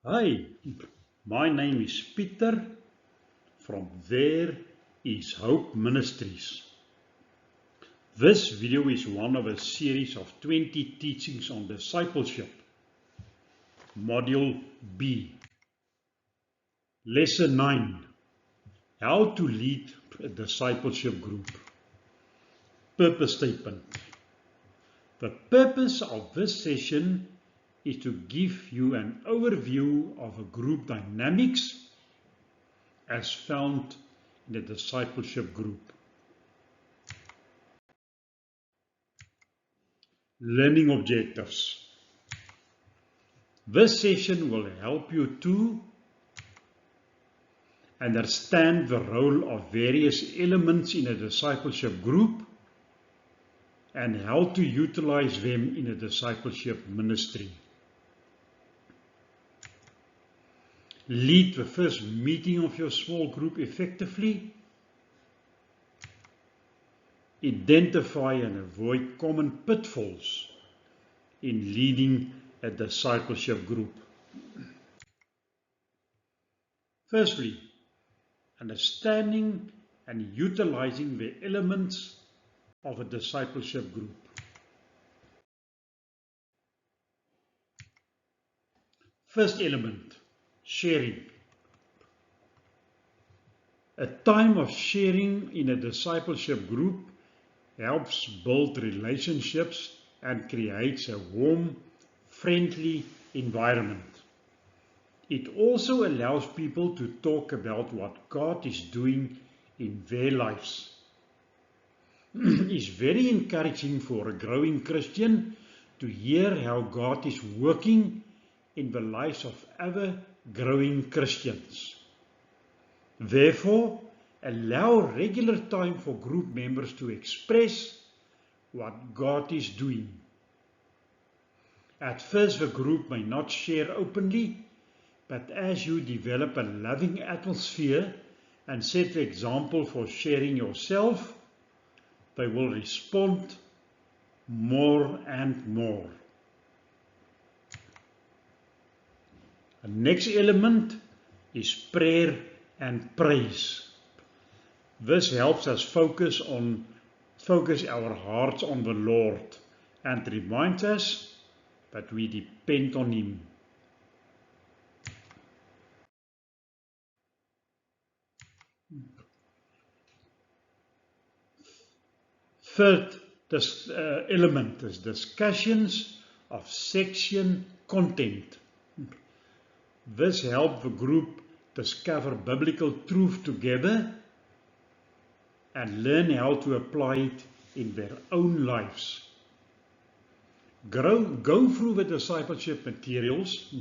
Hi, my name is Peter from There is Hope Ministries. This video is one of a series of 20 teachings on discipleship. Module B. Lesson 9. How to lead a discipleship group. Purpose statement. The purpose of this session is to give you an overview of a group dynamics as found in a discipleship group. Learning objectives. This session will help you to understand the role of various elements in a discipleship group and how to utilize them in a discipleship ministry. Lead the first meeting of your small group effectively. Identify and avoid common pitfalls in leading a discipleship group. Firstly, understanding and utilizing the elements of a discipleship group. First element, sharing. A time of sharing in a discipleship group helps build relationships and creates a warm, friendly environment. It also allows people to talk about what God is doing in their lives. It's very encouraging for a growing Christian to hear how God is working in the lives of other growing Christians. Therefore, allow regular time for group members to express what God is doing. At first, the group may not share openly, but as you develop a loving atmosphere and set the example for sharing yourself, they will respond more and more. The next element is prayer and praise. This helps us focus our hearts on the Lord and reminds us that we depend on Him. Third element is discussions of section content. This helps the group discover biblical truth together and learn how to apply it in their own lives. Go through the discipleship materials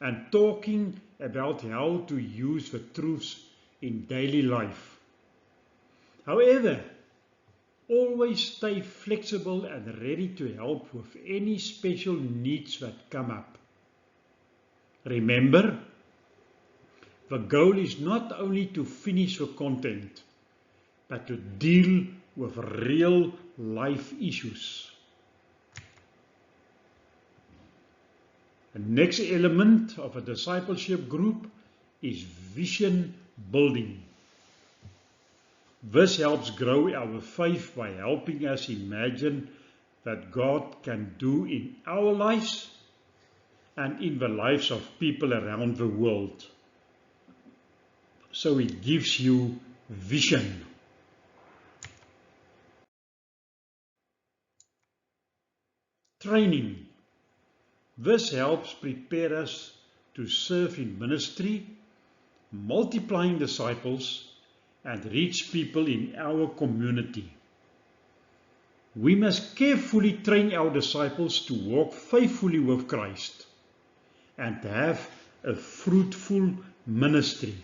and talking about how to use the truths in daily life. However, always stay flexible and ready to help with any special needs that come up. Remember, the goal is not only to finish the content, but to deal with real life issues. The next element of a discipleship group is vision building. This helps grow our faith by helping us imagine what God can do in our lives and in the lives of people around the world. So it gives you vision. Training. This helps prepare us to serve in ministry, multiplying disciples, and reach people in our community. We must carefully train our disciples to walk faithfully with Christ and have a fruitful ministry.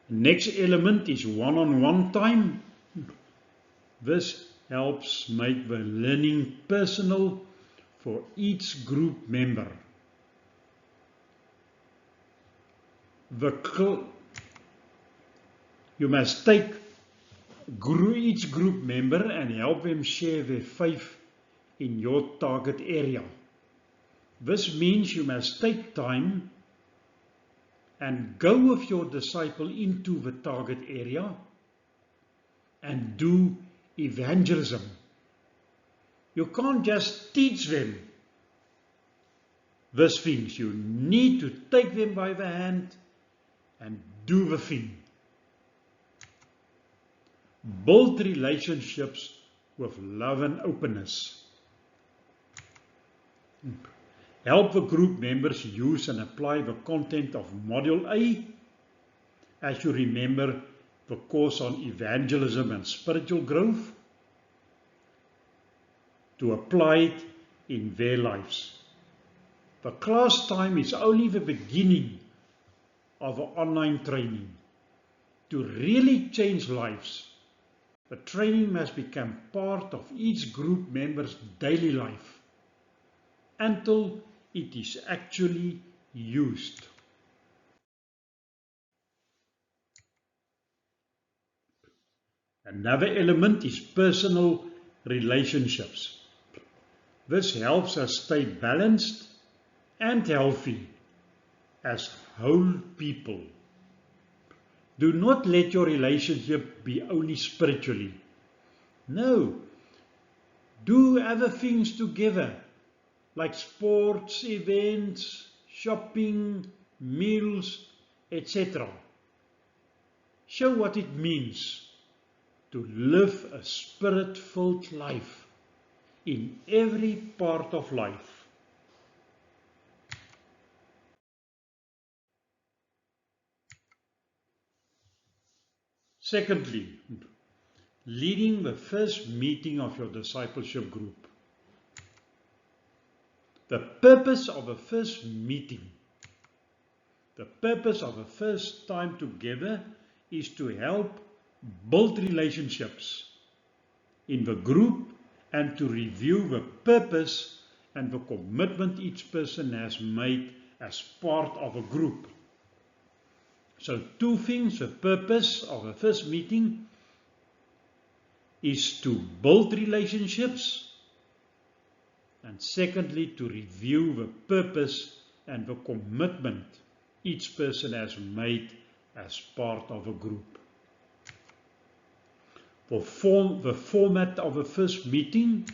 Next element is one-on-one time. This helps make the learning personal for each group member. You must take each group member and help them share their faith in your target area. This means you must take time and go with your disciple into the target area and do evangelism. You can't just teach them these things. You need to take them by the hand and do the thing. Build relationships with love and openness. Help the group members use and apply the content of Module A as you remember the course on evangelism and spiritual growth to apply it in their lives. The class time is only the beginning of an online training. To really change lives, the training must become part of each group member's daily life until it is actually used. Another element is personal relationships. This helps us stay balanced and healthy as whole people. Do not let your relationship be only spiritually. No, do other things together, like sports, events, shopping, meals, etc. Show what it means to live a spirit-filled life in every part of life. Secondly, leading the first meeting of your discipleship group. The purpose of a first meeting, the purpose of a first time together is to help build relationships in the group and to review the purpose and the commitment each person has made as part of a group. So two things: the purpose of a first meeting is to build relationships, and secondly, to review the purpose and the commitment each person has made as part of a group. The format of a first meeting: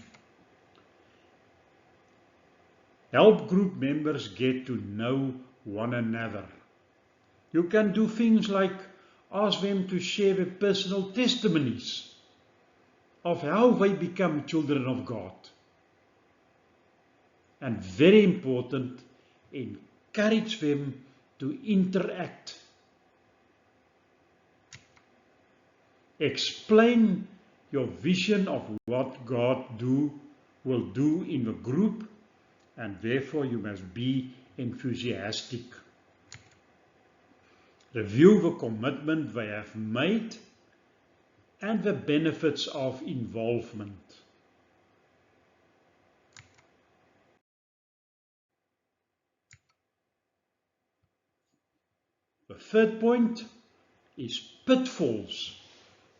help group members get to know one another. You can do things like ask them to share their personal testimonies of how they become children of God. And very important, encourage them to interact. Explain your vision of what God will do in the group, and therefore you must be enthusiastic. Review the commitment they have made and the benefits of involvement. The third point is pitfalls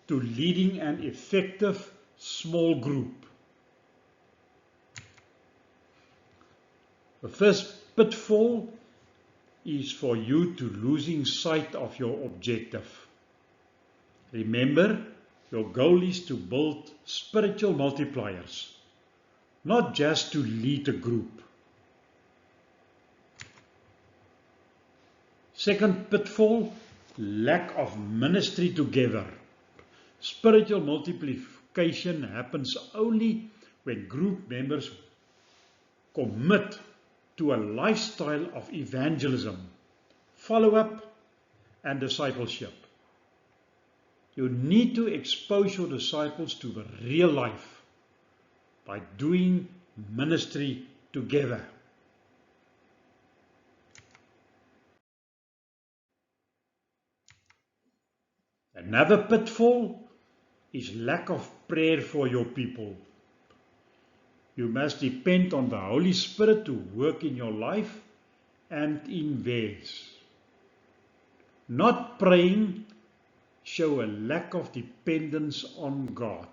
to leading an effective small group. The first pitfall is for you to losing sight of your objective. Remember, your goal is to build spiritual multipliers, not just to lead a group. Second pitfall, lack of ministry together. Spiritual multiplication happens only when group members commit to a lifestyle of evangelism, follow-up, and discipleship. You need to expose your disciples to the real life by doing ministry together. Another pitfall is lack of prayer for your people. You must depend on the Holy Spirit to work in your life and in theirs. Not praying shows a lack of dependence on God.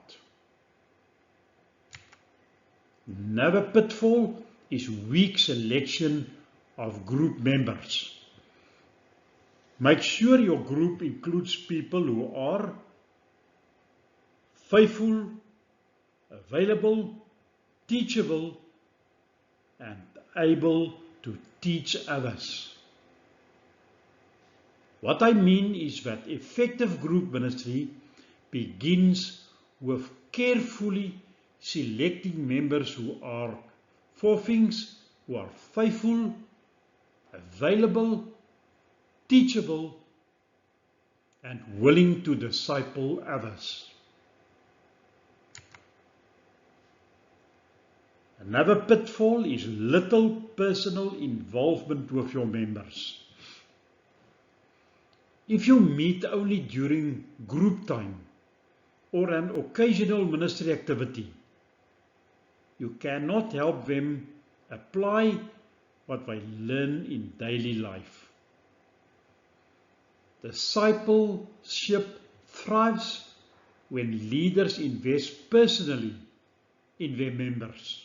Another pitfall is weak selection of group members. Make sure your group includes people who are faithful, available, teachable, and able to teach others. What I mean is that effective group ministry begins with carefully selecting members who are four things: who are faithful, available, teachable, and willing to disciple others. Another pitfall is little personal involvement with your members. If you meet only during group time or an occasional ministry activity, you cannot help them apply what they learn in daily life. Discipleship thrives when leaders invest personally in their members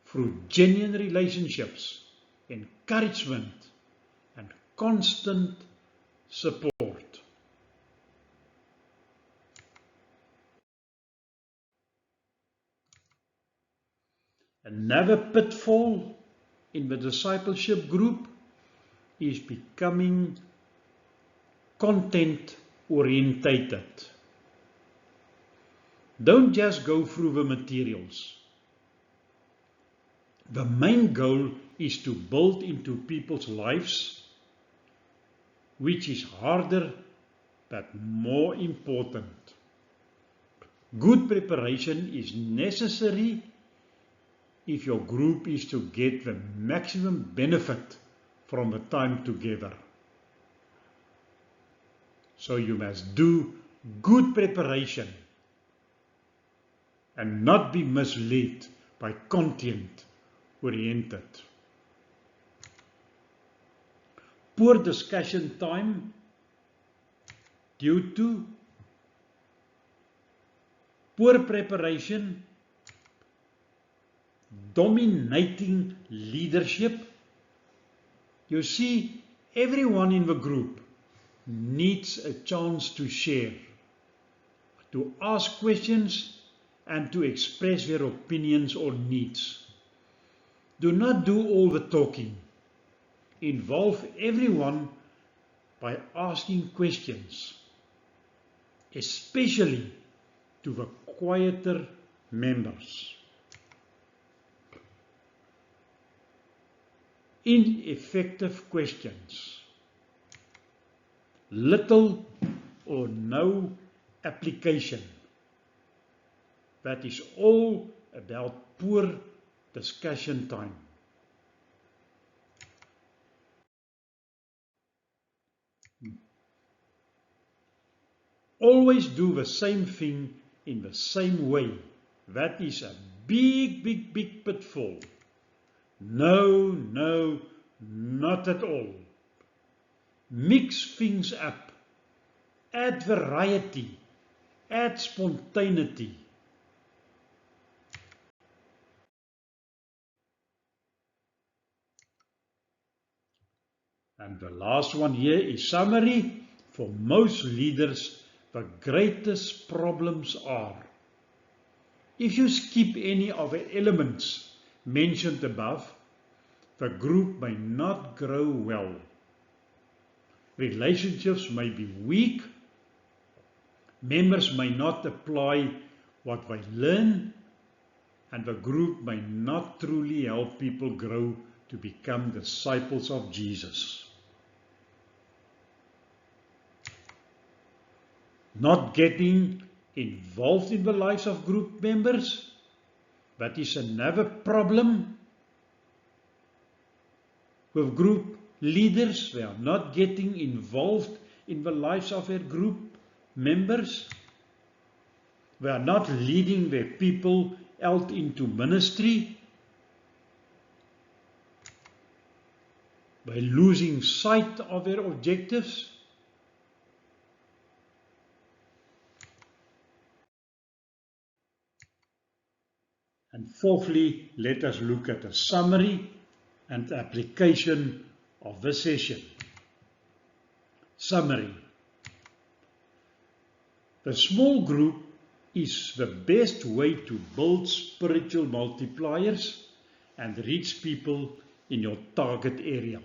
through genuine relationships, encouragement, and constant support. Another pitfall in the discipleship group is becoming content orientated. Don't just go through the materials. The main goal is to build into people's lives, which is harder but more important. Good preparation is necessary if your group is to get the maximum benefit from the time together. So you must do good preparation and not be misled by content oriented. Poor discussion time due to poor preparation, dominating leadership. You see, everyone in the group needs a chance to share, to ask questions, and to express their opinions or needs. Do not do all the talking. Involve everyone by asking questions, especially to the quieter members. Ineffective questions. Little or no application. That is all about poor discussion time. Always do the same thing in the same way. That is a big pitfall. No, not at all. Mix things up. Add variety. Add spontaneity. And the last one here is summary. For most leaders, the greatest problems are: if you skip any of the elements mentioned above, the group may not grow well. Relationships may be weak. Members may not apply what they learn, and the group may not truly help people grow to become disciples of Jesus. Not getting involved in the lives of group members, that is another problem with group leaders. They are not getting involved in the lives of their group members. They are not leading their people out into ministry. By losing sight of their objectives. And Fourthly, let us look at a summary and application of the session. Summary. The small group is the best way to build spiritual multipliers and reach people in your target area.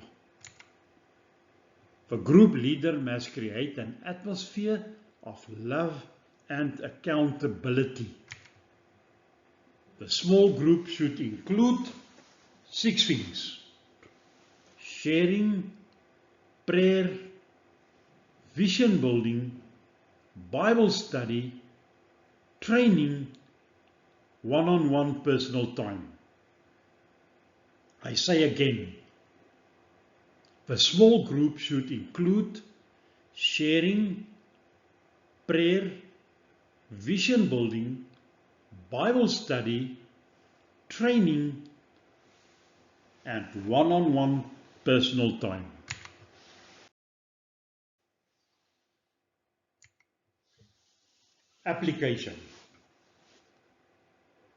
The group leader must create an atmosphere of love and accountability. The small group should include 6 things: sharing, prayer, vision building, Bible study, training, one-on-one personal time. I say again, the small group should include sharing, prayer, vision building, Bible study, training, and one-on-one personal time. Application.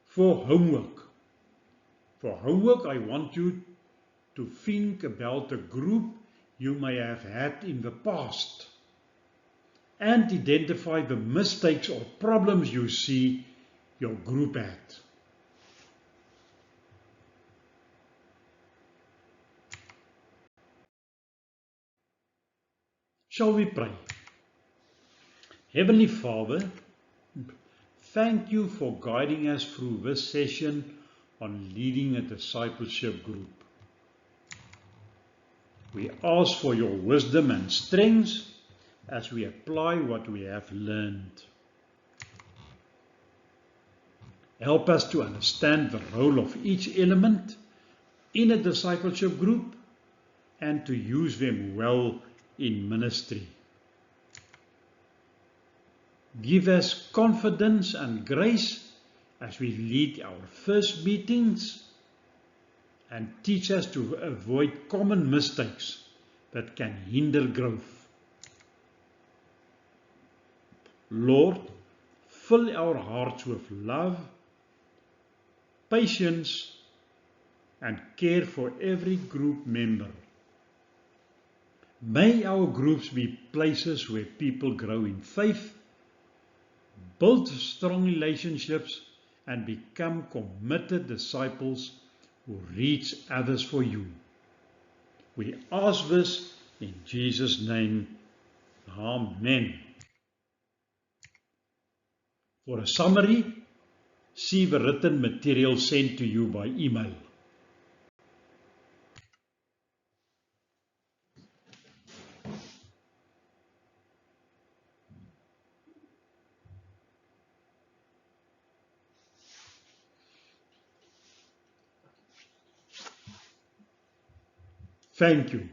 For homework. For homework, I want you to think about a group you may have had in the past and identify the mistakes or problems you see your group had. Shall we pray? Heavenly Father, thank you for guiding us through this session on leading a discipleship group. We ask for your wisdom and strength as we apply what we have learned. Help us to understand the role of each element in a discipleship group and to use them well in ministry. Give us confidence and grace as we lead our first meetings, and teach us to avoid common mistakes that can hinder growth. Lord, fill our hearts with love, patience, and care for every group member. May our groups be places where people grow in faith, build strong relationships, and become committed disciples who reach others for you. We ask this in Jesus' name. Amen. For a summary, see the written material sent to you by email. Thank you.